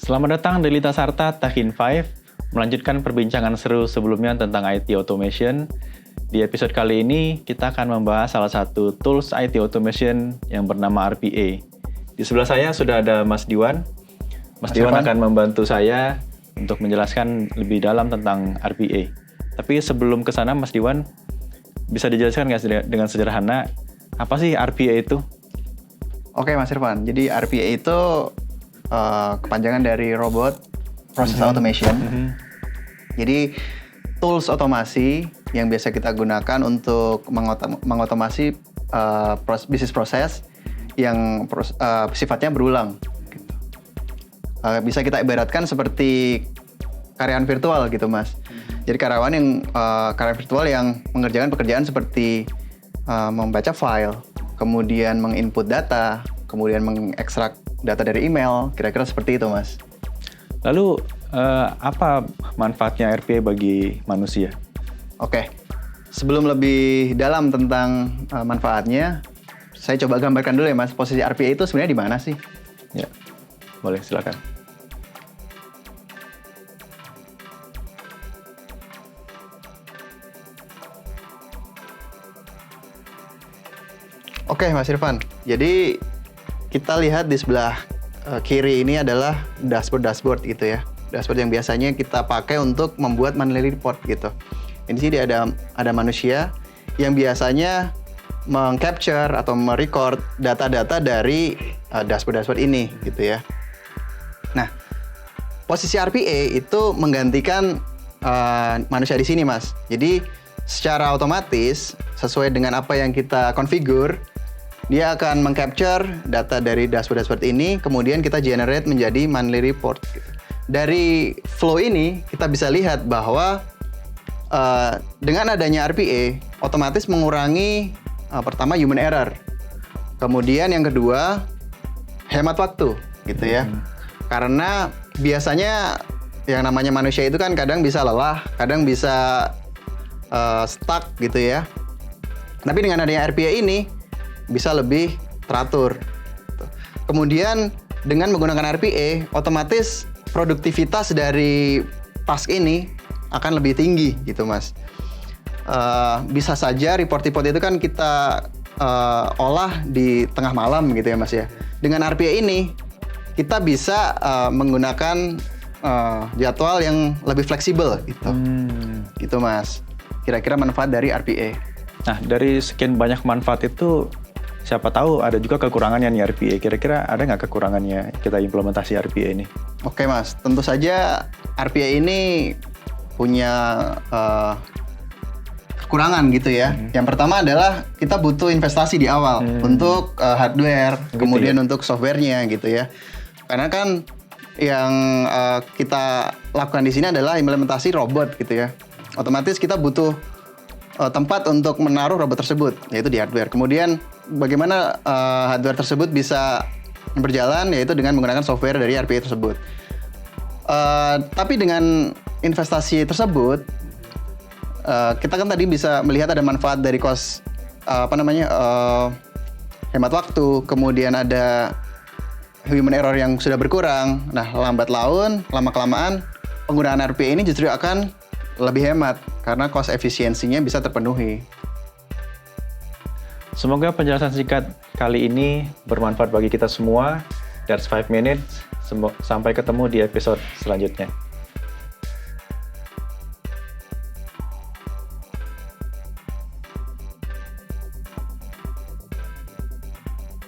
Selamat datang di Lita Sarta Tech in 5, melanjutkan perbincangan seru sebelumnya tentang IT automation. Di episode kali ini, kita akan membahas salah satu tools IT automation yang bernama RPA. Di sebelah saya sudah ada Mas Diwan. Mas Diwan akan membantu saya untuk menjelaskan lebih dalam tentang RPA. Tapi sebelum ke sana, Mas Diwan, bisa dijelaskan nggak dengan sederhana, apa sih RPA itu? Oke Mas Irfan, jadi RPA itu kepanjangan dari Robot Process Automation. Jadi tools otomasi yang biasa kita gunakan untuk mengotomasi bisnis proses yang sifatnya berulang. Gitu. Bisa kita ibaratkan seperti karyawan virtual gitu Mas. Jadi karyawan virtual yang mengerjakan pekerjaan seperti membaca file, kemudian menginput data, kemudian mengekstrak data dari email, kira-kira seperti itu, Mas. Lalu, apa manfaatnya RPA bagi manusia? Oke, sebelum lebih dalam tentang manfaatnya, saya coba gambarkan dulu ya, Mas. Posisi RPA itu sebenarnya di mana sih? Ya, boleh, silakan. Oke, Mas Irfan. Jadi kita lihat di sebelah kiri ini adalah dashboard gitu ya. Dashboard yang biasanya kita pakai untuk membuat monthly report gitu. Di sini ada manusia yang biasanya meng-capture atau merecord data-data dari dashboard ini gitu ya. Nah, posisi RPA itu menggantikan manusia di sini, Mas. Jadi secara otomatis sesuai dengan apa yang kita configure, dia akan meng-capture data dari dashboard ini, kemudian kita generate menjadi monthly report. Dari flow ini, kita bisa lihat bahwa dengan adanya RPA, otomatis mengurangi pertama human error. Kemudian yang kedua, hemat waktu, gitu ya. Karena biasanya yang namanya manusia itu kan kadang bisa lelah, kadang bisa stuck gitu ya. Tapi dengan adanya RPA ini, bisa lebih teratur. Kemudian dengan menggunakan RPA, otomatis produktivitas dari task ini akan lebih tinggi gitu Mas. Bisa saja report-report itu kan kita olah di tengah malam gitu ya Mas ya. Dengan RPA ini kita bisa menggunakan jadwal yang lebih fleksibel gitu. Gitu Mas. Kira-kira manfaat dari RPA. Nah, dari sekian banyak manfaat itu, siapa tahu ada juga kekurangannya nih RPA. Kira-kira ada nggak kekurangannya kita implementasi RPA ini? Oke Mas, tentu saja RPA ini punya kekurangan gitu ya. Yang pertama adalah kita butuh investasi di awal untuk hardware, gitu kemudian ya? Untuk softwarenya gitu ya. Karena kan yang kita lakukan di sini adalah implementasi robot gitu ya. Otomatis kita butuh tempat untuk menaruh robot tersebut, yaitu di hardware. Kemudian bagaimana hardware tersebut bisa berjalan, yaitu dengan menggunakan software dari RPA tersebut. Tapi dengan investasi tersebut, kita kan tadi bisa melihat ada manfaat dari cost, hemat waktu, kemudian ada human error yang sudah berkurang. Nah, lambat laun, lama-kelamaan, penggunaan RPA ini justru akan lebih hemat karena cost efisiensinya bisa terpenuhi. Semoga penjelasan singkat kali ini bermanfaat bagi kita semua. That's 5 minutes. Sampai ketemu di episode selanjutnya.